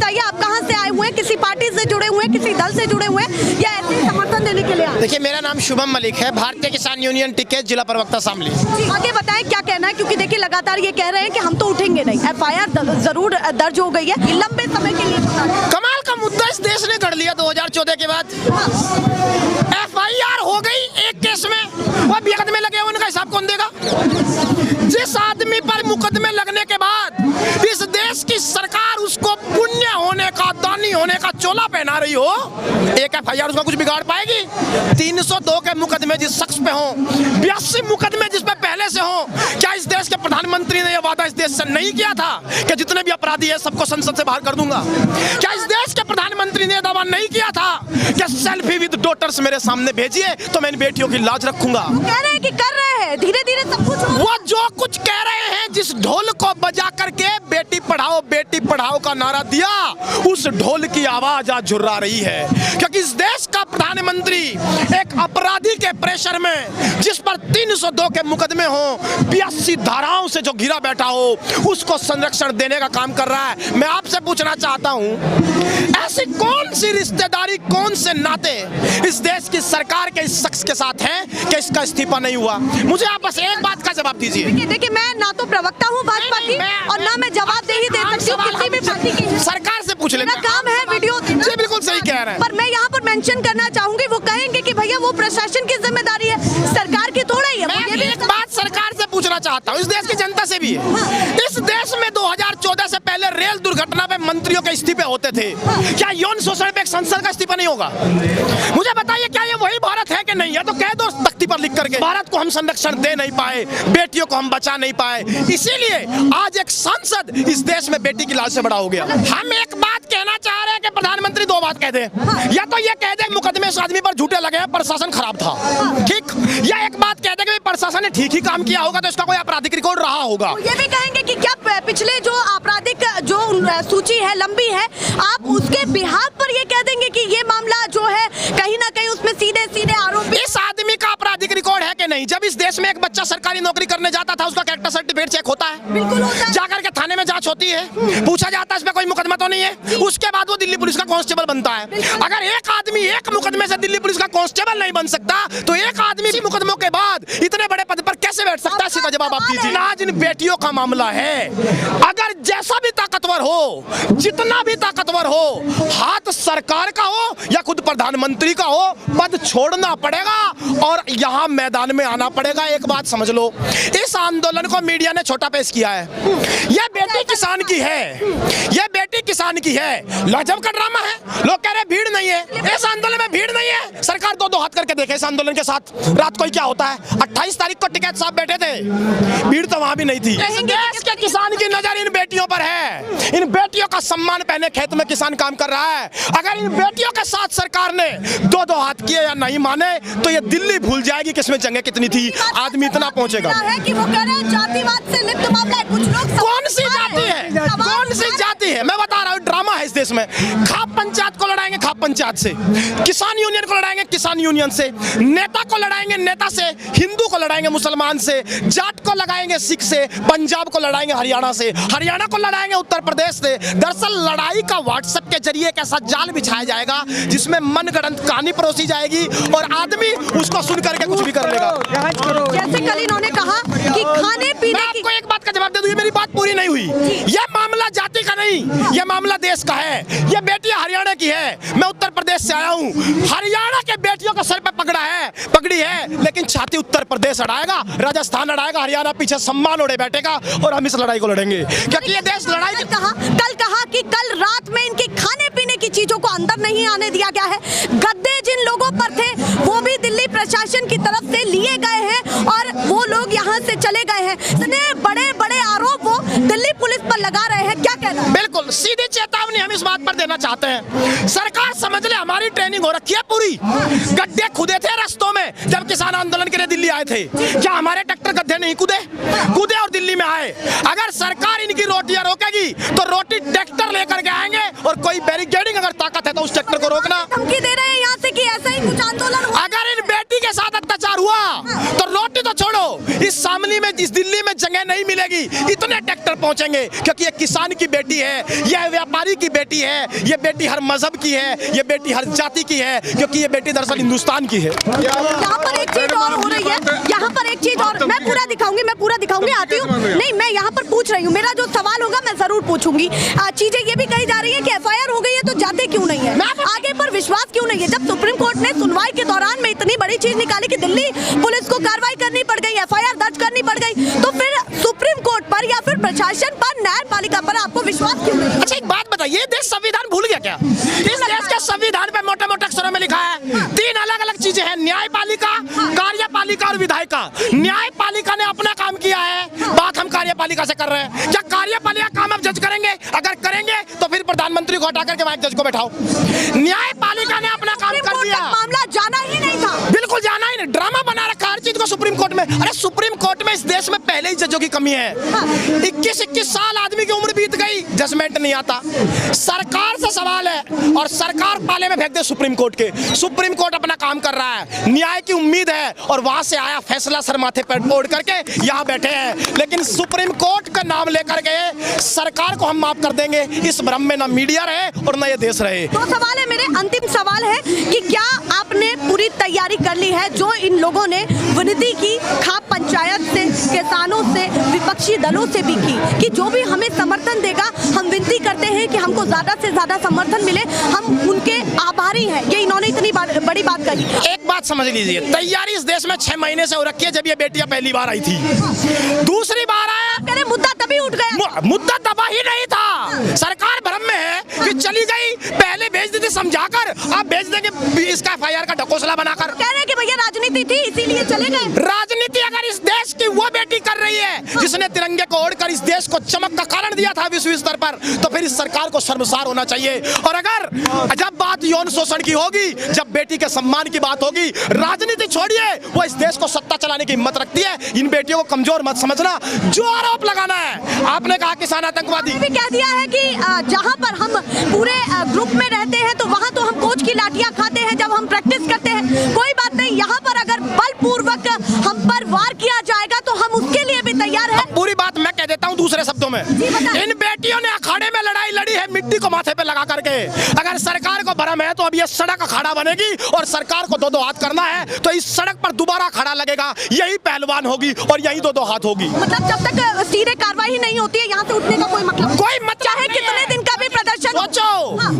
बताइए, आप कहाँ से आए हुए हैं, किसी पार्टी से जुड़े हुए हैं, किसी दल से जुड़े हुए हैं, या ऐसे ही समर्थन देने के लिए आए? देखिए, मेरा नाम शुभम मलिक है, भारतीय किसान यूनियन टिकैत जिला प्रवक्ता शामली। आगे बताएं क्या कहना है, क्योंकि देखिए लगातार ये कह रहे हैं कि हम तो उठेंगे नहीं। FIR जरूर दर्ज हो गई है लंबे समय के लिए। कमाल का मुद्दा इस देश ने कर लिया 2014 के बाद। FIR हो गई एक केस में, वो मुकदमे लगे, उनका हिसाब कौन देगा? जिस आदमी पर मुकदमे लगने के बाद इस देश की सरकार उसको पुण्य होने का, दानी होने का चोला पहना रही हो, एक FIR उसका कुछ बिगाड़ पाएगी? 302 के मुकदमे जिस शख्स पे हो, 82 मुकदमे जिस पे पहले से हो, क्या इस देश के प्रधानमंत्री ने यह वादा इस देश से नहीं किया था कि जितने भी अपराधी है सबको संसद से बाहर कर दूंगा? क्या इस देश के प्रधानमंत्री ने दावा नहीं किया था कि सेल्फी विद डॉटर्स मेरे सामने भेजिए तो मैं इन बेटियों की लाज रखूंगा? कह रहे हैं कि कर रहे हैं, धीरे धीरे सब कुछ वो जो कुछ कह रहे हैं, जिस ढोल को बजा करके बेटी पढ़ाओ का नारा दिया, उस ढोल की आवाज आज झुर्रा रही है। क्योंकि इस देश का प्रधानमंत्री एक अपराधी के प्रेशर में, जिस पर 302 के मुकदमे हो, 82 धाराओं से जो घिरा बैठा हो, उसको संरक्षण देने का काम कर रहा है। मैं आपसे पूछना चाहता हूं, ऐसी कौन सी रिश्तेदारी, कौन से नाते इस देश की सरकार के इस शख्स के साथ हैं कि इसका इस्तीफा नहीं हुआ? मुझे आप बस एक बात का जवाब दीजिए। देखिए, मैं ना तो प्रवक्ता हूँ भाजपा की और ना मैं जवाबदेही दे सकती हूँ किसी भी पार्टी की। सरकार से पूछ लेना, काम है वीडियो देना। जी बिल्कुल सही कह रहे हैं, पर मैं यहाँ पर मेंशन करना चाहूंगी, वो कहेंगे कि भैया वो प्रशासन की जिम्मेदारी है, सरकार की थोड़ा ही है। मैं भी एक बात सरकार से पूछना चाहता हूँ, इस देश की जनता से भी है। इस देश में 2014 से पहले रेल दुर्घटना पे मंत्रियों के इस्तीफे होते थे, क्या यौन शोषण पे एक सांसद का इस्तीफा नहीं होगा? मुझे बताइए, क्या ये वही भारत है कि नहीं है? तो कह दो तख्ती पर लिख करके, भारत को हम संरक्षण दे नहीं पाए, बेटियों को हम बचा नहीं पाए, इसीलिए आज एक सांसद इस देश में बेटी की लाज से बड़ा हो गया। हम एक बात कहना चाह रहे हैं कि प्रधानमंत्री दो बात कह दे, या तो ये कह दे मुकदमे इस आदमी पर झूठे लगे हैं, प्रशासन खराब था, ठीक, या एक बात कह दे कि प्रशासन ने ठीक ही काम किया होगा, तो इसका कोई आपराधिक रिकॉर्ड रहा होगा। ये भी कहेंगे कि क्या पिछले जो आपराधिक जो सूची है लंबी है, आप उसके बिहाफ पर ये कह देंगे कि ये मामला जो है कहीं ना कहीं उसमें सीधे सीधे आरोप, इस आदमी का आपराधिक रिकॉर्ड है कि नहीं? जब इस देश में एक बच्चा सरकारी नौकरी करने जाता था, उसका कैरेक्टर सर्टिफिकेट चेक होता है, बिल्कुल होता है, जाकर के थाने में जांच होती है, पूछा जाता है इसमें कोई मुकदमा तो नहीं है, उसके बाद वो दिल्ली पुलिस का कांस्टेबल बनता है। अगर एक आदमी एक मुकदमे से दिल्ली पुलिस का कांस्टेबल नहीं बन सकता, तो एक आदमी इसी मुकदमों के बाद इतने बड़े पद पर कैसे बैठ सकता है? सीधा जवाब आप दीजिए। आज इन बेटियों का मामला है, अगर जैसा भी ताकतवर हो, जितना भी ताकतवर हो, हाथ सरकार का हो या खुद प्रधानमंत्री का हो, पद छोड़ना पड़ेगा और यहाँ मैदान में आना पड़ेगा। एक बात समझ लो, इस आंदोलन को मीडिया ने छोटा पेश किया है। यह बेटी किसान की है, यह बेटी किसान की है, लाजवाब का ड्रामा है। लोग कह रहे भीड़ नहीं है, इस आंदोलन में भीड़ नहीं है। सरकार दो हाथ करके देखे इस आंदोलन के साथ रात को ही क्या होता है। 28 तारीख को टिकैत साहब बैठे थे, भीड़ तो वहां भी नहीं थी। देश के किसान की नजर इन बेटियों पर है, इन बेटियों का सम्मान पहने खेत में किसान काम कर रहा है। अगर इन बेटियों के साथ सरकार ने दो हाथ किए या नहीं माने, तो ये दिल्ली भूल जाएगी किसमें जंगें कितनी थी, आदमी इतना पहुंचेगा। कि वो कह रहे हैं जातिवाद से लिप्त मामला है, कुछ लोग कौन सी जाति है, कौन सी जाति है? मैं बता रहा हूँ, ड्रामा है इस देश में। खाप पंचायत को लड़ाएंगे खाप पंचायत से, किसान यूनियन को लड़ाएंगे किसान यूनियन से, नेता को लड़ाएंगे नेता से, हिंदू को लड़ाएंगे मुसलमान से, जाट को लगाएंगे सिख से, पंजाब को लड़ाएंगे हरियाणा से, हरियाणा को लड़ाएंगे उत्तर प्रदेश से। दरअसल लड़ाई का व्हाट्सएप के जरिए एक ऐसा जाल बिछाया जाएगा जिसमें मनगढ़ंत कहानी परोसी जाएगी और आदमी उसको सुन करके कुछ भी कर लेगा। जैसे कल इन्होंने कहा कि खाने पीने की, आपको एक बात का जवाब दे दूं, ये मेरी बात पूरी नहीं हुई। यह मामला जाति का नहीं, यह मामला देश का है। यह बेटी हरियाणा की है, मैं उत्तर प्रदेश से आया हूँ। हरियाणा के बेटियों को सर पे पगड़ी है, लेकिन छाती उत्तर प्रदेश अड़ाएगा, राजस्थान अड़ाएगा, हरियाणा पीछे सम्मान ओढ़े बैठेगा और हम इस लड़ाई को लड़ेंगे, क्योंकि ये देश लड़ाई। कल कहा कि कल रात में इनके खाने पीने की चीजों को अंदर नहीं आने दिया गया है। गद्दे जिन लोगों पर थे वो भी दिल्ली प्रशासन की तरफ से लिए गए हैं और वो लोग यहाँ से चले गए हैं। इतने बड़े बड़े आरोप वो दिल्ली पुलिस पर लगा रहे हैं, क्या कहना है? बिल्कुल सीधी चेतावनी हम इस बात पर देना चाहते हैं, सरकार समझ ले हमारी ट्रेनिंग हो रखी है पूरी। गड्ढे खुदे थे रास्तों में जब किसान आंदोलन के लिए दिल्ली आए थे, क्या हमारे ट्रैक्टर गड्ढे नहीं कूदे और दिल्ली में आए? अगर सरकार इनकी रोटियां रोकेगी तो रोटी ट्रैक्टर लेकर के आएंगे और कोई बैरिकेडिंग अगर ताकत है तो उस ट्रैक्टर को रोकना। धमकी दे रहे हैं यहाँ से कि ऐसा ही कुछ आंदोलन हुआ। अगर इन बेटी के साथ अत्याचार हुआ तो रोटी तो छोड़ो, इस शामली में इस दिल्ली में जगह नहीं मिलेगी। इतने ट्रैक्टर पहुंचेंगे, क्योंकि ये किसान की बेटी है, यह व्यापारी की बेटी है, ये बेटी हर मजहब की है, ये बेटी हर जाति की है, क्योंकि ये बेटी दरअसल हिंदुस्तान की है। यहाँ पर एक चीज और हो रही है, यहाँ पर एक चीज और मैं पूरा दिखाऊंगी आती हूँ। नहीं, मैं यहाँ पर पूछ रही हूँ, मेरा जो सवाल होगा मैं जरूर पूछूंगी। चीजें ये भी कही जा रही है कि एफआईआर हो गई है तो जाते क्यों नहीं है, आगे पर विश्वास क्यों नहीं है? जब सुप्रीम कोर्ट ने सुनवाई के दौरान में इतनी बड़ी चीज निकाली कि दिल्ली पुलिस को कार्रवाई करनी पड़ गई, एफआईआर दर्ज करनी पड़ गई, तो फिर सुप्रीम कोर्ट पर या फिर प्रशासन पर, न्यायपालिका पर आपको विश्वास क्यों नहीं? अच्छा, एक बात बताइए, देश संविधान भूल गया क्या? इस देश के संविधान पे मोटे-मोटे अक्षरों में लिखा है 3 अलग-अलग चीजें हैं, न्यायपालिका, कार्यपालिका और विधायिका। न्यायपालिका ने अपना काम किया है, बात हम कार्यपालिका से कर रहे हैं। क्या कार्यपालिका काम अब जज करेंगे? अगर करेंगे तो फिर प्रधानमंत्री को हटा करके वहां जज को बैठाओ। न्यायपालिका ने अपना काम कर दिया, मामला जाना ही नहीं था, बिल्कुल जाना ही नहीं, ड्रामा बना रखा हर चीज को सुप्रीम कोर्ट में। अरे सुप्रीम कोर्ट में इस देश में पहले ही जजों की कमी है। 21 साल आदमी की उम्र बीत गई, जजमेंट नहीं आता। सरकार से सवाल है और सरकार पाले में फेंक दे सुप्रीम कोर्ट के। सुप्रीम कोर्ट अपना काम कर रहा है, न्याय की उम्मीद है और वहां से आया फैसला सर माथे पर ओढ़ करके यहाँ बैठे हैं। लेकिन सुप्रीम कोर्ट का नाम लेकर गए, सरकार को हम माफ कर देंगे, इस भ्रम में ना मीडिया रहे और ना ये देश रहे। दो सवाल है मेरे, अंतिम सवाल है कि क्या आपने पूरी तैयारी कर ली है जो इन लोगों ने विनती की खाप पंचायत से, किसानों से, विपक्षी दलों से भी की कि जो भी हमें समर्थन देगा हम विनती करते हैं कि हमको ज्यादा से ज्यादा समर्थन मिले, हम उनके आभारी हैं, ये इन्होंने इतनी बड़ी बात कही। एक बात समझ लीजिए, तैयारी इस देश में 6 महीने से हो रखी है, जब ये बेटियां पहली बार आई थी। दूसरी बार आया, मुद्दा तभी उठ गया, मुद्दा दबा ही नहीं था। सरकार भ्रम में है कि चली गई, पहले भेज दी थी समझाकर, अब भेज देंगे इसका एफआईआर का ढकोसला बनाकर। कह रहे हैं कि भैया राजनीति थी इसीलिए चले गए। राजनीति अगर इस देश की वो बेटी कर रही है जिसने तिरंगे को ओढ़कर इस देश को चमक का कारण दिया था विश्व स्तर पर, तो फिर इस सरकार को शर्मसार होना चाहिए। और अगर जब बात यौन शोषण की होगी, जब बेटी के सम्मान की बात होगी, राजनीति छोड़िए, वो इस देश को सत्ता चलाने की हिम्मत रखती है। इन बेटियों को कमजोर मत समझना, जो आरोप लगाना है। आपने कहा किसान आतंकवादी, भी कह दिया है कि जहां पर हम पूरे ग्रुप में रहते हैं तो वहां तो हम कोच की लाठियां खाते हैं जब हम प्रैक्टिस करते हैं, कोई बात नहीं, यहाँ पर अगर बलपूर्वक हम पर वार किया जाएगा तो हम उसके लिए भी तैयार हैं। पूरी बात मैं कह देता हूँ दूसरे शब्दों में, इन बेटियों ने अखाड़े में लड़ाई लड़ी है मिट्टी को माथे पे लगा करके। अगर सरकार को भरम है तो अब ये सड़क अखाड़ा बनेगी और सरकार को 2-2 हाथ करना है तो इस सड़क पर दोबारा अखाड़ा लगेगा, यही पहलवान होगी और यही 2-2 हाथ होगी। मतलब जब तक सीधे कार्रवाई नहीं होती है यहाँ से उठने का कोई मतलब चाहे कितने दिन का भी प्रदर्शन। सोचो,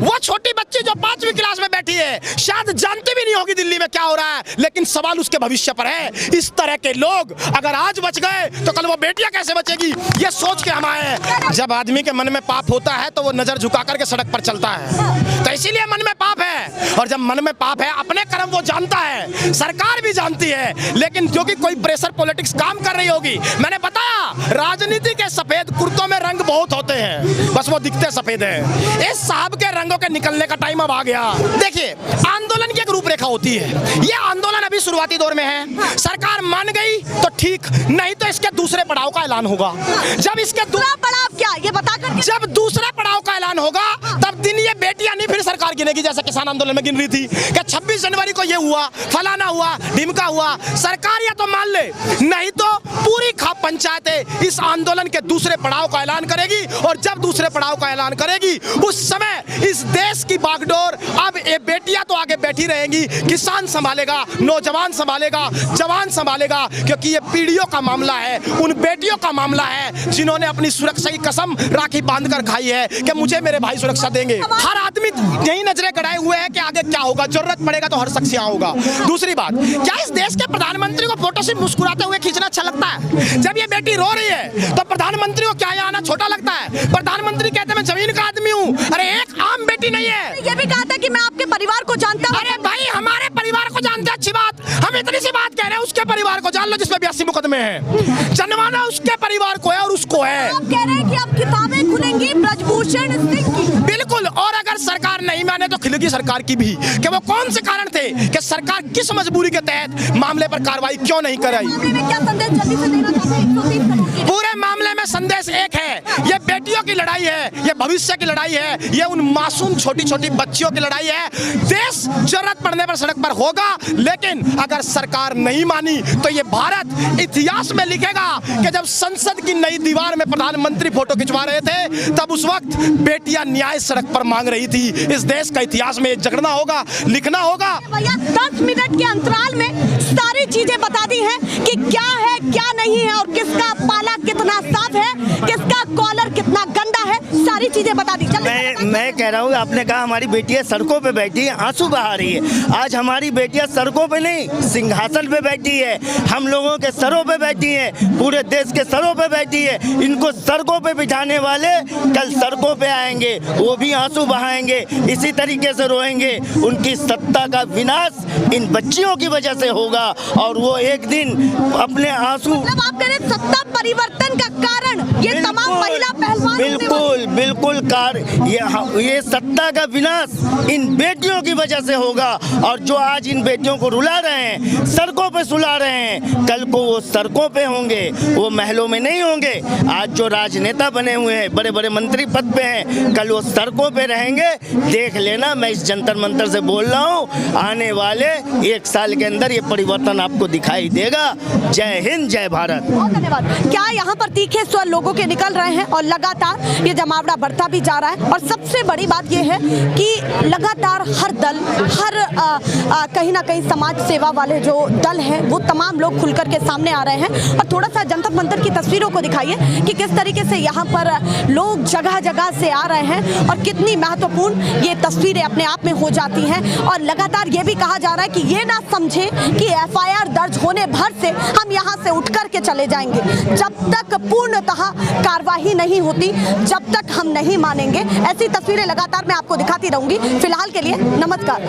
वो छोटी बच्ची जो 5वीं क्लास में बैठी है, शायद जानती भी नहीं होगी दिल्ली में क्या हो रहा है, लेकिन सवाल उसके भविष्य पर है। इस तरह के लोग अगर आज बच गए तो कल वो बेटियां कैसे बचेगी, ये सोच के हम आए हैं। जब आदमी के मन में पाप होता है तो वो नजर झुका करके सड़क पर चलता है, तो इसीलिए मन में पाप है। और जब मन में पाप है, अपने कर्म वो जानता है, सरकार भी जानती है, लेकिन क्योंकि कोई प्रेशर पॉलिटिक्स काम कर रही होगी। मैंने बताया, राजनीति के सफेद कुर्तों में रंग बहुत होते हैं, बस वो दिखते सफेद है। इस साहब के रंगों के निकलने का टाइम अब आ गया। देखिए, आंदोलन की एक रूपरेखा होती है, ये आंदोलन अभी शुरुआती दौर में है। सरकार मान गई तो ठीक, नहीं तो इसके दूसरे पड़ाव का ऐलान होगा। जब इसके दूसरा पड़ाव क्या ये बताकर, जब दूसरे पड़ाव का ऐलान होगा तब दिन ये बेटियां नहीं फिर सरकार गिनेगी, जैसे किसान आंदोलन में गिन रही थी कि 26 जनवरी को ये हुआ, फलाना हुआ, ढिमका हुआ। सरकार या तो मान ले, नहीं तो पूरी खाप पंचायतें इस आंदोलन के दूसरे पड़ाव का ऐलान करेगी। और जब दूसरे पड़ाव का ऐलान करेगी उस समय इस देश की बागडोर अब ये बेटियां तो आगे बैठी रहेंगी, किसान संभालेगा, नौजवान संभालेगा, जवान संभालेगा, क्योंकि ये पीढ़ियों का मामला है, उन बेटियों का मामला है जिन्होंने अपनी सुरक्षा की कसम राखी बांध कर खाई है कि मुझे मेरे भाई सुरक्षा देंगे। हर आदमी यही नजरें गड़ाए हुए है कि आगे क्या होगा, जरूरत पड़ेगा तो हर शख्स यहाँ होगा। दूसरी बात, क्या इस देश के प्रधानमंत्री को फोटो से मुस्कुराते हुए खींचना अच्छा लगता है? जब ये बेटी रो रही है तो प्रधानमंत्री को क्या यहाँ आना छोटा लगता है? प्रधानमंत्री कहते हैं मैं जमीन का आदमी हूँ, अरे एक आम बेटी नहीं है। ये भी कहा था कि मैं आपके परिवार को जानता हूँ। अरे भाई, हमारे परिवार को जानते, अच्छी बात, हम इतनी सी बात कह रहे हैं, उसके परिवार को जान लो जिसमें 82 मुकदमे हैं। जनवाना उसके परिवार को है और उसको है। आप कह रहे हैं कि अब किताबें खुलेंगी, ब्रजभूषण सिंह की। बिल्कुल, और अगर सरकार नहीं माने तो खिलेगी सरकार की भी कि वो कौन से कारण थे कि सरकार किस मजबूरी के तहत मामले पर कार्रवाई क्यों नहीं कराई। मामले में क्या संदेश जल्दी से देना चाहते हैं 130 करोड़ के? पूरे मामले में संदेश एक है, ये बेटियों की लड़ाई है, ये भविष्य की लड़ाई है, ये उन मासूम छोटी छोटी बच्चियों की लड़ाई है। देश जरूरत पड़ने पर सड़क पर होगा, लेकिन अगर सरकार नहीं मानी तो ये भारत इतिहास में लिखेगा कि जब संसद की नई दीवार में प्रधानमंत्री फोटो खिंचवा रहे थे तब उस वक्त बेटियां न्याय सड़क पर मांग रही थी। इस देश का इतिहास में जगना होगा, लिखना होगा। भैया 10 मिनट के अंतराल में सारी चीजें बता दी हैं कि क्या है क्या नहीं है, और किसका पाला कितना साफ है, किसका कॉलर कितना गंदा है, सारी चीजें बता दी। मैं कह रहा हूँ, आपने कहा हमारी बेटियां सड़कों पे बैठी है, आंसू बहा रही है। आज हमारी बेटियां सड़कों पे नहीं, सिंहासन पे बैठी है, हम लोगों के सरों पे बैठी है, पूरे देश के सरों पे बैठी है। इनको सड़कों पे बिठाने वाले कल सड़कों पे आएंगे, वो भी आंसू बहाएंगे, इसी तरीके से रोएंगे। उनकी सत्ता का विनाश इन बच्चियों की वजह से होगा और वो एक दिन अपने आंसू। मतलब आप कह रहे हैं सत्ता परिवर्तन का कारण ये तमाम महिला पहलवान। बिल्कुल बिल्कुल ये सत्ता का विनाश इन बेटियों की वजह से होगा। और जो आज इन बेटियों को रुला रहे हैं, सड़कों पे सुला रहे हैं, कल को वो सड़कों पे होंगे, वो महलों में नहीं होंगे। आज जो राजनेता बने हुए हैं, बड़े बड़े मंत्री पद पे हैं, कल वो सड़कों पे रहेंगे। देख लेना, मैं इस जंतर मंतर से बोल रहा हूँ, आने वाले 1 साल के अंदर ये परिवर्तन आपको दिखाई देगा। जय हिंद, जय भारत। बहुत धन्यवाद। क्या यहाँ पर तीखे स्वर लोगों के निकल रहे हैं और लगातार ये जमावड़ा बढ़ता भी जा रहा है। और सबसे बड़ी बात ये है कि लगातार हर दल, हर कहीं ना कहीं समाज सेवा वाले जो दल हैं वो तमाम लोग खुलकर के सामने आ रहे हैं। और थोड़ा सा जंतर मंतर की तस्वीरों को दिखाइए कि किस तरीके से यहाँ पर लोग जगह जगह से आ रहे हैं और कितनी महत्वपूर्ण ये तस्वीरें अपने आप में हो जाती हैं। और लगातार ये भी कहा जा रहा है कि ये ना समझे कि FIR दर्ज होने भर से हम यहाँ से उठ कर के चले जाएंगे। जब तक पूर्णतः कार्यवाही नहीं होती, जब तक हम नहीं मानेंगे। ऐसी तस्वीरें लगातार मैं आपको दिखाती रहूंगी। फिलहाल के लिए नमस्कार।